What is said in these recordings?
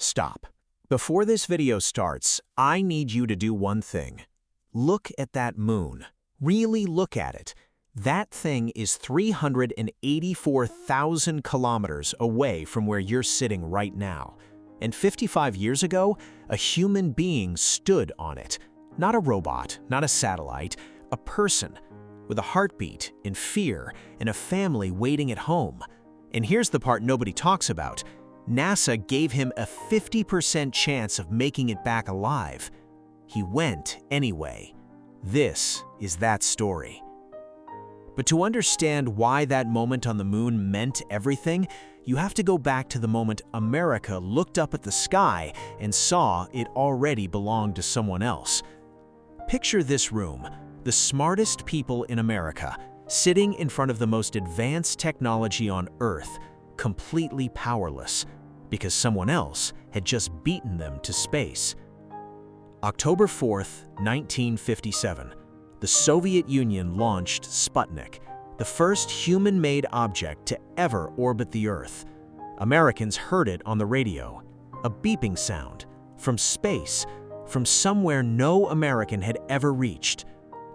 Stop. Before this video starts, I need you to do one thing. Look at that moon. Really look at it. That thing is 384,000 kilometers away from where you're sitting right now. And 55 years ago, a human being stood on it. Not a robot, not a satellite, a person with a heartbeat and fear and a family waiting at home. And here's the part nobody talks about. NASA gave him a 50% chance of making it back alive. He went anyway. This is that story. But to understand why that moment on the moon meant everything, you have to go back to the moment America looked up at the sky and saw it already belonged to someone else. Picture this room, the smartest people in America, sitting in front of the most advanced technology on Earth, completely powerless, because someone else had just beaten them to space. October 4th, 1957, the Soviet Union launched Sputnik, the first human-made object to ever orbit the Earth. Americans heard it on the radio, a beeping sound, from space, from somewhere no American had ever reached.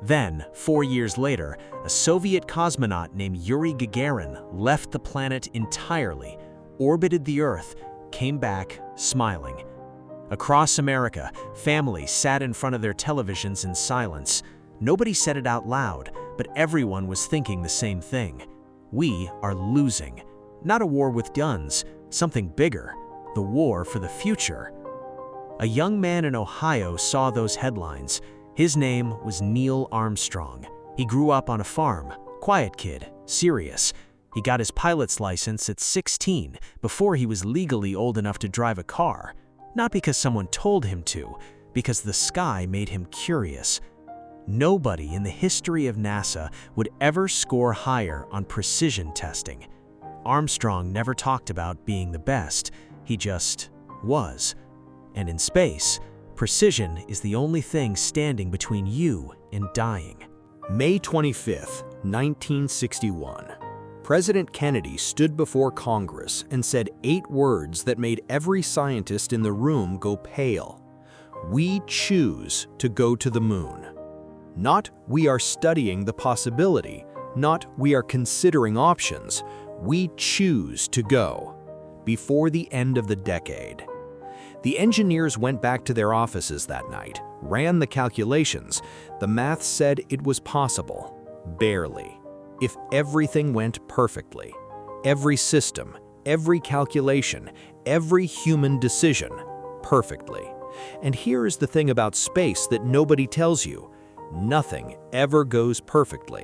Then, 4 years later, a Soviet cosmonaut named Yuri Gagarin left the planet entirely, orbited the Earth, came back smiling. Across America, families sat in front of their televisions in silence. Nobody said it out loud, but everyone was thinking the same thing. We are losing. Not a war with guns, something bigger, the war for the future. A young man in Ohio saw those headlines. His name was Neil Armstrong. He grew up on a farm, quiet kid, serious. He got his pilot's license at 16 before he was legally old enough to drive a car. Not because someone told him to, because the sky made him curious. Nobody in the history of NASA would ever score higher on precision testing. Armstrong never talked about being the best, he just was. And in space, precision is the only thing standing between you and dying. May 25, 1961. President Kennedy stood before Congress and said 8 words that made every scientist in the room go pale. We choose to go to the moon. Not we are studying the possibility, not we are considering options. We choose to go. Before the end of the decade. The engineers went back to their offices that night, ran the calculations. The math said it was possible. Barely. If everything went perfectly. Every system, every calculation, every human decision, perfectly. And here is the thing about space that nobody tells you. Nothing ever goes perfectly.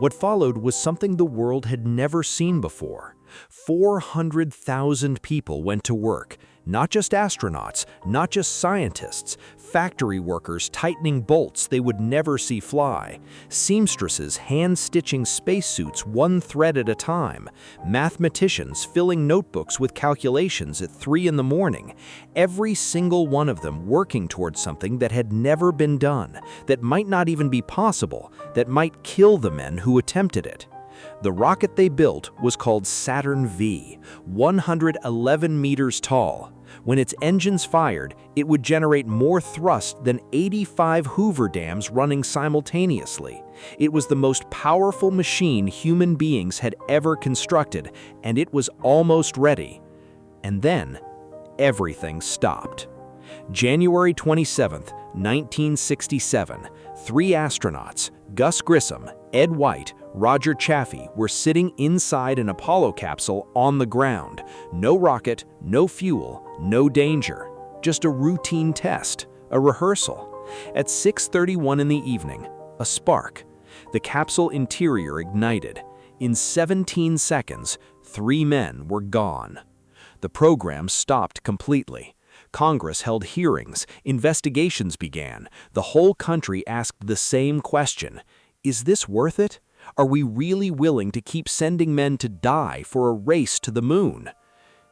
What followed was something the world had never seen before. 400,000 people went to work. Not just astronauts, not just scientists, factory workers tightening bolts they would never see fly, seamstresses hand-stitching spacesuits one thread at a time, mathematicians filling notebooks with calculations at 3 in the morning, every single one of them working towards something that had never been done, that might not even be possible, that might kill the men who attempted it. The rocket they built was called Saturn V, 111 meters tall. When its engines fired, it would generate more thrust than 85 Hoover dams running simultaneously. It was the most powerful machine human beings had ever constructed, and it was almost ready. And then, everything stopped. January 27, 1967, 3 astronauts, Gus Grissom, Ed White, Roger Chaffee, were sitting inside an Apollo capsule on the ground. No rocket, no fuel, no danger. Just a routine test, a rehearsal. At 6:31 in the evening, a spark. The capsule interior ignited. In 17 seconds, 3 men were gone. The program stopped completely. Congress held hearings, investigations began. The whole country asked the same question. Is this worth it? Are we really willing to keep sending men to die for a race to the moon?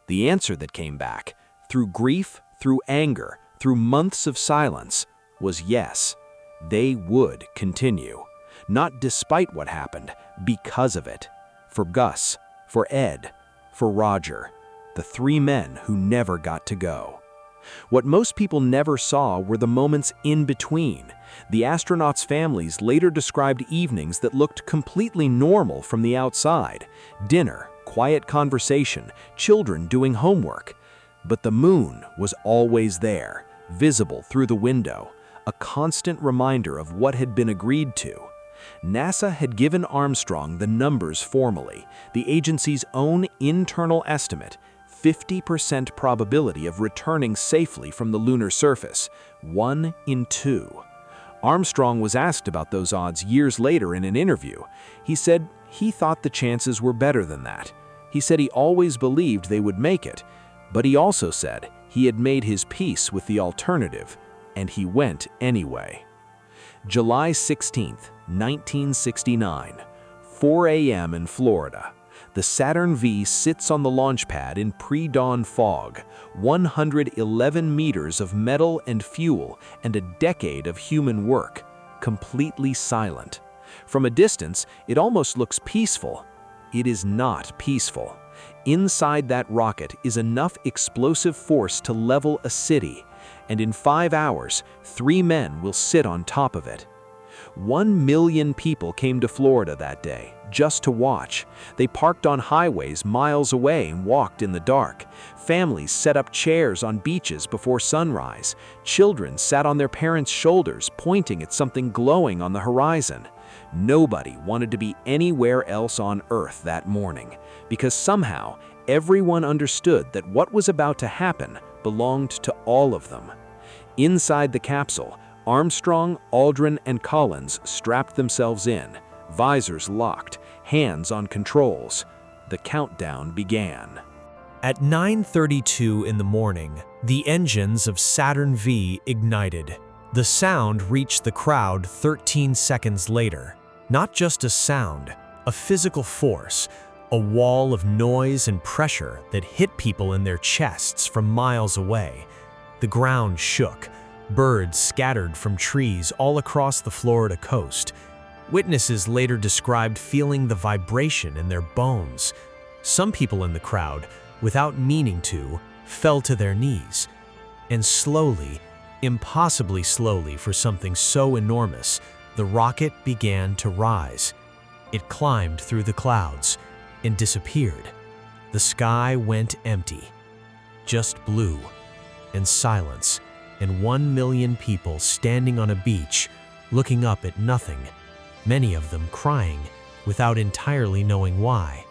The answer that came back, through grief, through anger, through months of silence, was yes. They would continue. Not despite what happened, because of it. For Gus, for Ed, for Roger. the 3 men who never got to go. What most people never saw were the moments in between. The astronauts' families later described evenings that looked completely normal from the outside: dinner, quiet conversation, children doing homework. But the moon was always there, visible through the window, a constant reminder of what had been agreed to. NASA had given Armstrong the numbers formally, the agency's own internal estimate: 50% probability of returning safely from the lunar surface, 1 in 2. Armstrong was asked about those odds years later in an interview. He said he thought the chances were better than that. He said he always believed they would make it, but he also said he had made his peace with the alternative, and he went anyway. July 16, 1969, 4 a.m. in Florida. The Saturn V sits on the launch pad in pre-dawn fog, 111 meters of metal and fuel, and a decade of human work, completely silent. From a distance, it almost looks peaceful. It is not peaceful. Inside that rocket is enough explosive force to level a city, and in 5 hours, 3 men will sit on top of it. 1 million people came to Florida that day, just to watch. They parked on highways miles away and walked in the dark. Families set up chairs on beaches before sunrise. Children sat on their parents' shoulders, pointing at something glowing on the horizon. Nobody wanted to be anywhere else on Earth that morning, because somehow everyone understood that what was about to happen belonged to all of them. Inside the capsule, Armstrong, Aldrin, and Collins strapped themselves in, visors locked, hands on controls. The countdown began. At 9:32 in the morning, the engines of Saturn V ignited. The sound reached the crowd 13 seconds later. Not just a sound, a physical force, a wall of noise and pressure that hit people in their chests from miles away. The ground shook. Birds scattered from trees all across the Florida coast. Witnesses later described feeling the vibration in their bones. Some people in the crowd, without meaning to, fell to their knees. And slowly, impossibly slowly for something so enormous, the rocket began to rise. It climbed through the clouds and disappeared. The sky went empty. Just blue and silence, and 1 million people standing on a beach, looking up at nothing, many of them crying without entirely knowing why.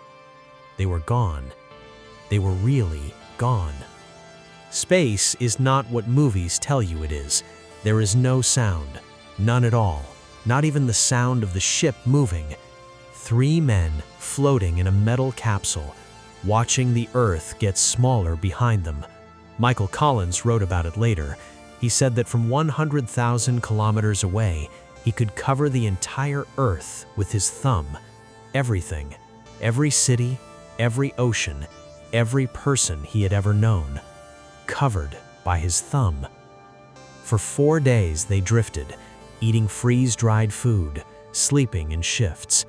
They were gone. They were really gone. Space is not what movies tell you it is. There is no sound, none at all, not even the sound of the ship moving. 3 men floating in a metal capsule, watching the Earth get smaller behind them. Michael Collins wrote about it later. He said that from 100,000 kilometers away, he could cover the entire Earth with his thumb. Everything, every city, every ocean, every person he had ever known, covered by his thumb. For 4 days they drifted, eating freeze-dried food, sleeping in shifts.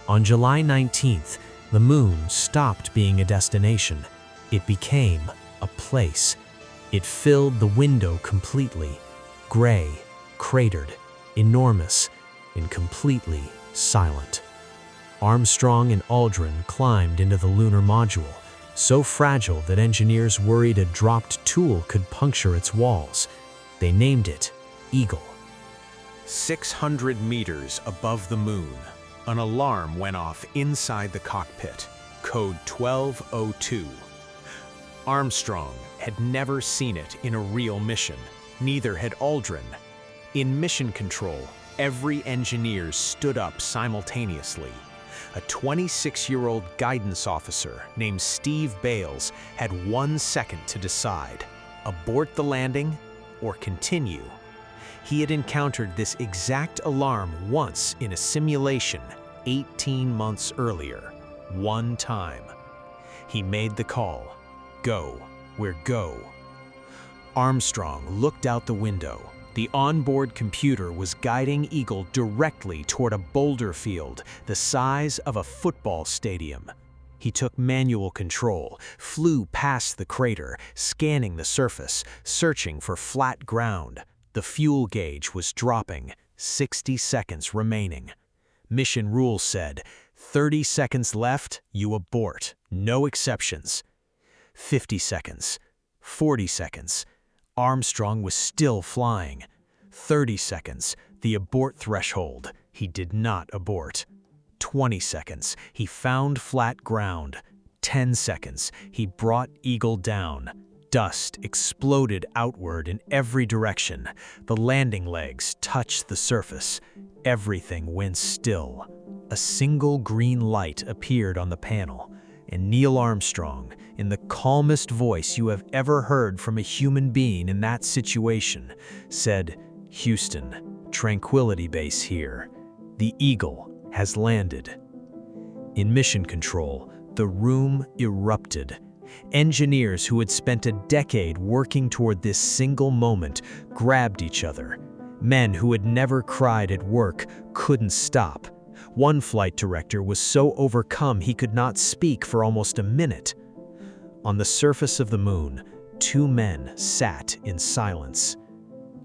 On July 19th, the moon stopped being a destination. It became a place. It filled the window completely, gray, cratered, enormous, and completely silent. Armstrong and Aldrin climbed into the lunar module, so fragile that engineers worried a dropped tool could puncture its walls. They named it Eagle. 600 meters above the moon, an alarm went off inside the cockpit, code 1202. Armstrong had never seen it in a real mission, neither had Aldrin. In mission control, every engineer stood up simultaneously. A 26-year-old guidance officer named Steve Bales had 1 second to decide: abort the landing or continue. He had encountered this exact alarm once in a simulation 18 months earlier, 1 time. He made the call: go, we're go. Armstrong looked out the window. The onboard computer was guiding Eagle directly toward a boulder field the size of a football stadium. He took manual control, flew past the crater, scanning the surface, searching for flat ground. The fuel gauge was dropping, 60 seconds remaining. Mission rules said, 30 seconds left, you abort, no exceptions. 50 seconds, 40 seconds. Armstrong was still flying. 30 seconds, the abort threshold. He did not abort. 20 seconds, he found flat ground. 10 seconds, he brought Eagle down. Dust exploded outward in every direction. The landing legs touched the surface. Everything went still. A single green light appeared on the panel, and Neil Armstrong, in the calmest voice you have ever heard from a human being in that situation, said, "Houston, Tranquility Base here. The Eagle has landed." In mission control, the room erupted. Engineers who had spent a decade working toward this single moment grabbed each other. Men who had never cried at work couldn't stop. One flight director was so overcome he could not speak for almost a minute. On the surface of the moon, two men sat in silence.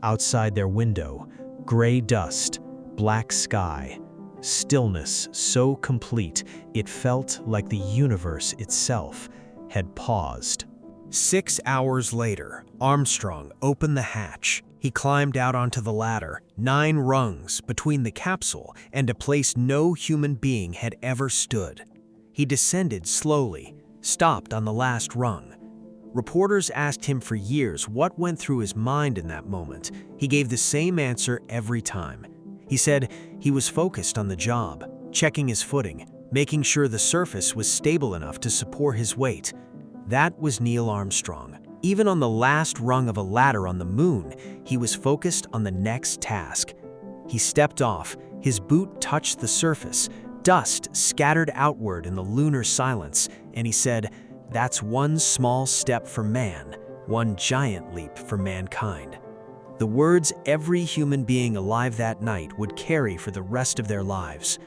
Outside their window, gray dust, black sky, stillness so complete it felt like the universe itself had paused. 6 hours later, Armstrong opened the hatch. He climbed out onto the ladder, 9 rungs between the capsule and a place no human being had ever stood. He descended slowly, stopped on the last rung. Reporters asked him for years what went through his mind in that moment. He gave the same answer every time. He said he was focused on the job, checking his footing, making sure the surface was stable enough to support his weight. That was Neil Armstrong. Even on the last rung of a ladder on the moon, he was focused on the next task. He stepped off, his boot touched the surface, dust scattered outward in the lunar silence, and he said, "That's one small step for man, one giant leap for mankind." The words every human being alive that night would carry for the rest of their lives.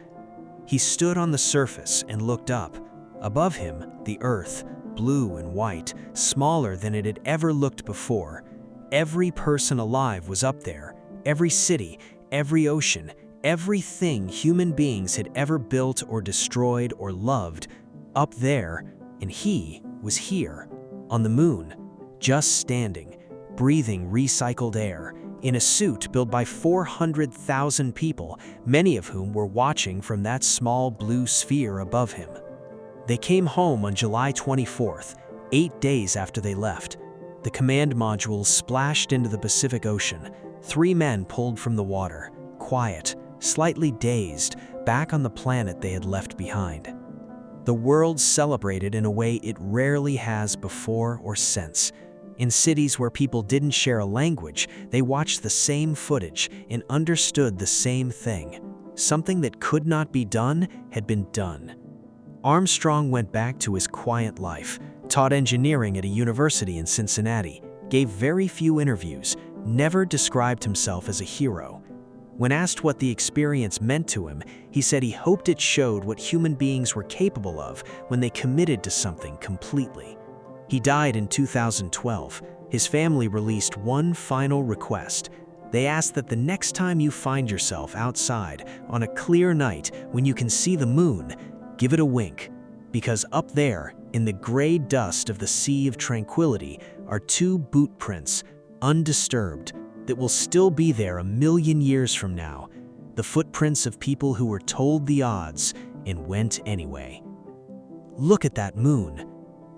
He stood on the surface and looked up. Above him, the Earth, blue and white, smaller than it had ever looked before. Every person alive was up there, every city, every ocean, everything human beings had ever built or destroyed or loved, up there, and he was here, on the moon, just standing, breathing recycled air, in a suit built by 400,000 people, many of whom were watching from that small blue sphere above him. They came home on July 24th, 8 days after they left. The command module splashed into the Pacific Ocean. 3 men pulled from the water, quiet, slightly dazed, back on the planet they had left behind. The world celebrated in a way it rarely has before or since. In cities where people didn't share a language, they watched the same footage and understood the same thing. Something that could not be done had been done. Armstrong went back to his quiet life, taught engineering at a university in Cincinnati, gave very few interviews, never described himself as a hero. When asked what the experience meant to him, he said he hoped it showed what human beings were capable of when they committed to something completely. He died in 2012. His family released one final request. They asked that the next time you find yourself outside on a clear night when you can see the moon, give it a wink, because up there, in the gray dust of the Sea of Tranquility, are 2 boot prints, undisturbed, that will still be there 1,000,000 years from now, the footprints of people who were told the odds and went anyway. Look at that moon.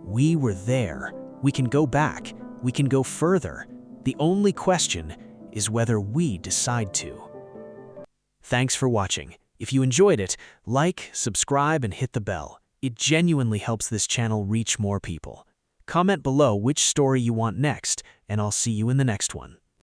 We were there. We can go back. We can go further. The only question is whether we decide to. Thanks for watching. If you enjoyed it, like, subscribe, and hit the bell. It genuinely helps this channel reach more people. Comment below which story you want next, and I'll see you in the next one.